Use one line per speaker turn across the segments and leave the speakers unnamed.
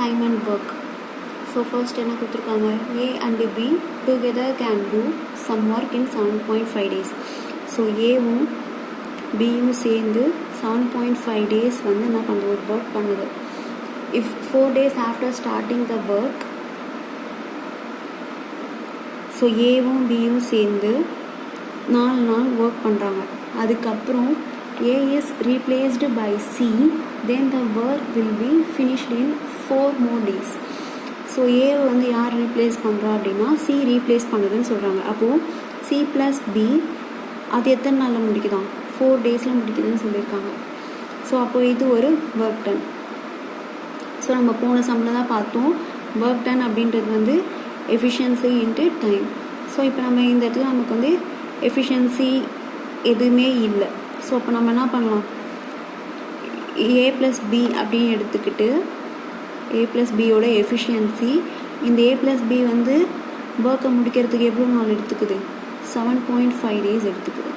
time and work. So first என்ன கொடுத்துருக்காங்க, A and B together can do some work in 7.5 days. So ஏவும் பியும் சேர்ந்து 7.5 days வந்து என்ன பண்ணுது, ஒரு ஒர்க் பண்ணுது. If 4 days after starting the work, so ஏவும் பியும் சேர்ந்து 4 நாள் ஒர்க் பண்ணுறாங்க. அதுக்கப்புறம் A is replaced by C, then the work will be finished in 4 more days. So ஏவை வந்து யார் ரீப்ளேஸ் பண்ணுறா அப்படின்னா C ரீப்ளேஸ் பண்ணுதுன்னு சொல்கிறாங்க. அப்போது C + B அது எத்தனை நாளில் முடிக்குதான், 4 daysல முடிக்குதுன்னு சொல்லியிருக்காங்க. ஸோ அப்போது இது ஒரு ஒர்க் டன். ஸோ நம்ம போன சம்மில் தான் பார்த்தோம், ஒர்க் டன் அப்படின்றது வந்து எஃபிஷியன்சி இன்ட்டு டைம். ஸோ இப்போ நம்ம இந்த இடத்துல நமக்கு வந்து எஃபிஷியன்சி எதுவுமே இல்லை. ஸோ அப்போ நம்ம என்ன பண்ணலாம், A + B அப்படின்னு எடுத்துக்கிட்டு A + Bயோட எஃபிஷியன்சி, இந்த A + B வந்து ஒர்க்கை முடிக்கிறதுக்கு எவ்வளோ நாள் எடுத்துக்குது, 7.5 days எடுத்துக்குது.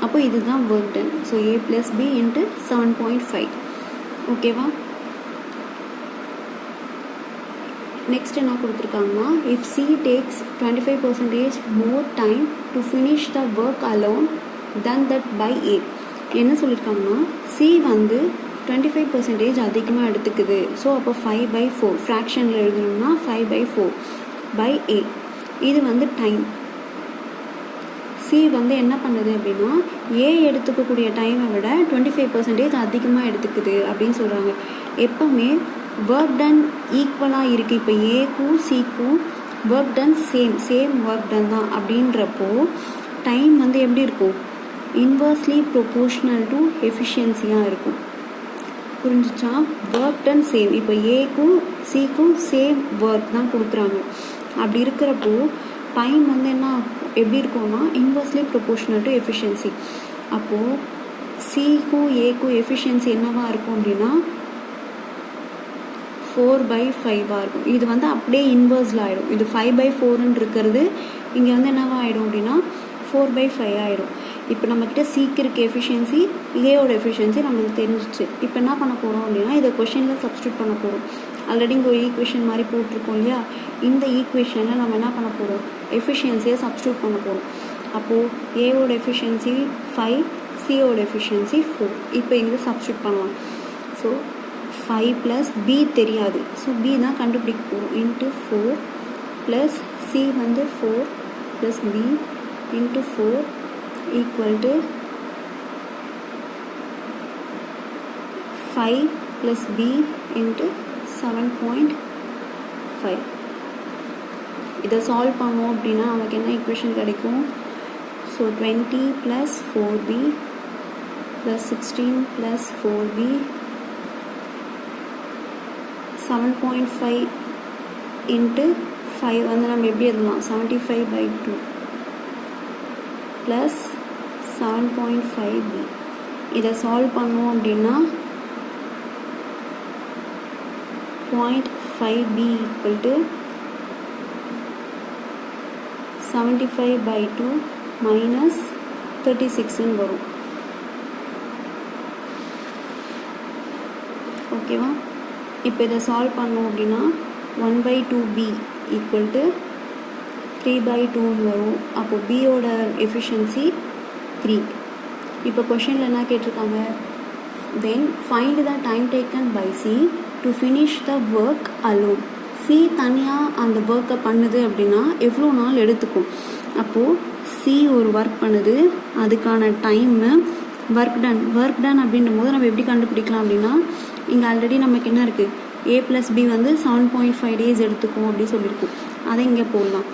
அப்போ இதுதான் work done. So A + B into 7.5. ஓகேவா? நெக்ஸ்ட் என்ன கொடுத்துருக்காங்கன்னா, if C takes 25% more time to finish the work alone than that by A. என்ன சொல்லியிருக்காங்கன்னா, C வந்து 25% அதிகமாக எடுத்துக்குது. ஸோ அப்போ 5/4 ஃப்ராக்ஷனில் எழுதணும்னா 5/4 by A. இது வந்து டைம். C வந்து என்ன பண்ணுது அப்படின்னா, A எடுத்துக்கக்கூடிய டைமை விட 25% அதிகமாக எடுத்துக்குது அப்படின்னு சொல்கிறாங்க. எப்போவுமே ஒர்க் டன் ஈக்குவலாக இருக்குது. இப்போ ஏக்கும் சிக்கும் work done same work done தான் அப்படின்றப்போ டைம் வந்து எப்படி இருக்கும், இன்வர்ஸ்லி ப்ரொபோர்ஷ்னல் டு எஃபிஷியன்சியாக இருக்கும். புரிஞ்சிச்சா? Work done same. இப்போ ஏக்கும் சிக்கும் சேம் ஒர்க் தான் கொடுக்குறாங்க. அப்படி இருக்கிறப்போ டைம் வந்து என்ன எப்படி இருக்கும்னா, இன்வர்ஸ்லி ப்ரொபோர்ஷ்னல் டு எஃபிஷியன்சி. அப்போது சிக்கும் ஏக்கும் எஃபிஷியன்சி என்னவாக இருக்கும் அப்படின்னா 4/5 இருக்கும். இது வந்து அப்படியே இன்வர்ஸில் ஆகிடும். இது 5/4 இருக்கிறது இங்கே வந்து என்னவாக ஆகிடும் அப்படின்னா 4/5 ஆகிடும். இப்போ நம்மக்கிட்ட சிக்கு இருக்க எஃபிஷியன்சி, ஏவோட எஃபிஷியன்சி நமக்கு தெரிஞ்சிச்சு. இப்போ என்ன பண்ண போகிறோம் அப்படின்னா, இதை கொஷனில் சப்ஸ்டியூட் பண்ண போகிறோம். ஆல்ரெடி இங்கே ஒரு ஈக்குவேஷன் மாதிரி போட்டிருக்கோம் இல்லையா, இந்த ஈக்குவேஷனில் நம்ம என்ன பண்ண போகிறோம், எஃபிஷியன்சியை சப்ஸ்டியூட் பண்ண போகிறோம். அப்போது ஏவோட எஃபிஷியன்சி 5, சியோட எஃபிஷியன்சி 4. இப்போ இங்கே சப்ஸ்டியூட் பண்ணலாம். ஸோ 5 + B தெரியாது. ஸோ B தான் கண்டுபிடிக்க போகிறோம். இன்ட்டு 4 ப்ளஸ் C வந்து 4 plus B into 4 equal to 5 plus B into 7.5. இதை சால்வ் பண்ணோம் அப்படின்னா நமக்கு என்ன ஈக்குவேஷன் கிடைக்கும், ஸோ 20 + 4B + 16 + 4B 7.5 இன்ட்டு 5 வந்து நம்ம எப்படி எழுதலாம், 75/2 ப்ளஸ் 7.5B. இதை சால்வ் பண்ணோம் அப்படின்னா 0.5B ஈக்குவல் டு 75/2 மைனஸ் 36 வரும். ஓகேவா? இப்போ இதை சால்வ் பண்ணோம் அப்படின்னா 1/2B ஈக்குவல் டு 3/2 வரும். அப்போது பியோட எஃபிஷியன்சி 3. இப்போ கொஷனில் என்ன கேட்டிருக்காங்க, then find the time taken by C to finish the work alone. C தனியாக அந்த ஒர்க்கை பண்ணுது அப்படின்னா எவ்வளோ நாள் எடுத்துக்கும். அப்போது C ஒரு ஒர்க் பண்ணுது, அதுக்கான டைமு ஒர்க் டன் அப்படின்னும் போது நம்ம எப்படி கண்டுபிடிக்கலாம் அப்படின்னா, இங்கே ஆல்ரெடி நமக்கு என்ன இருக்குது, A + B வந்து 7.5 days எடுத்துக்கும் அப்படின்னு சொல்லியிருக்கோம். அதை இங்கே போடலாம்.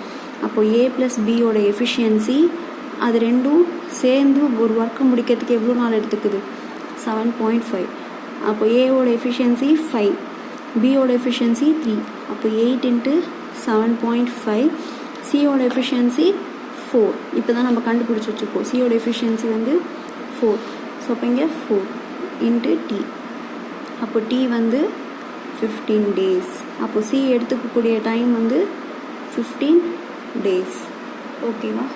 அப்போது A + Bயோட எஃபிஷியன்சி அது ரெண்டும் சேர்ந்து ஒரு ஒர்க்கை முடிக்கிறதுக்கு எவ்வளோ நாள் எடுத்துக்குது, 7.5. அப்போ ஏவோட எஃபிஷியன்சி 5, பியோட எஃபிஷியன்சி 3. அப்போ 8 × 7.5. சியோட எஃபிஷியன்சி 4. இப்போ தான் நம்ம கண்டுபிடிச்சி வச்சுருக்கோம். சியோட எஃபிஷியன்சி வந்து 4. ஸோ அப்போ இங்கே 4 × T. அப்போ T வந்து 15 days. அப்போ C எடுத்துக்கக்கூடிய டைம் வந்து 15 days. ஓகேவா?